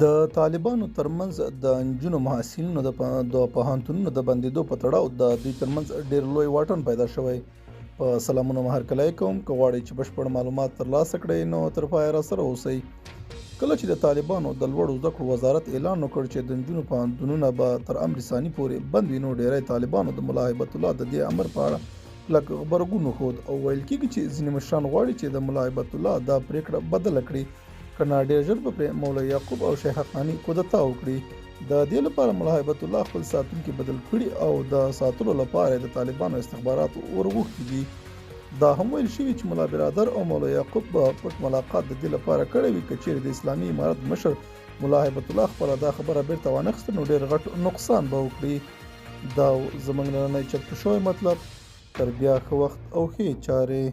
د طالبانو ترمنځ د نجونو محصلینو د پوهنتونونو د بندېدو په تړاو د دوی ترمنځ ډېر لوی واټن پیدا شوی. په سلامونه هرکلی کوم، که غواړئ چې بشپړ معلومات ترلاسه کړئ نو تر پایه راسره اوسئ. کله چې د طالبانو د لوړو زده کړو وزارت اعلان وکړ چې د نجونو پوهنتونونه به تر امر ثاني پورې بند وي، نو ډېری طالبانو د ملا هیبت الله د دې امر په اړه کلک غبرګون وښود او ویل کېږي چې ځینې مشران غواړي چې د ملا هیبت الله دا پرېکړه بدله کړي، که نه ډېر ژر به پرې مولوي یعقوب او شیخ حقانی کودتا وکړي. د دې لپاره ملا هیبت الله خپل ساتونکي بدل کړي او د ساتلو لپاره د طالبانو استخبارات ورغوښتي دي. دا هم ویل شوي چې ملا برادر او مولوي یعقوب به پټ ملاقات د دې لپاره کړی وي، که چیرې د اسلامي امارت مشر ملا هیبت الله خپله دا خبره بیرته وانخیسته نو ډېر غټ نقصان به وکړي. دا زموږ نننی چمتو شوی مطلب. تر بیا ښه وخت او ښې چارې.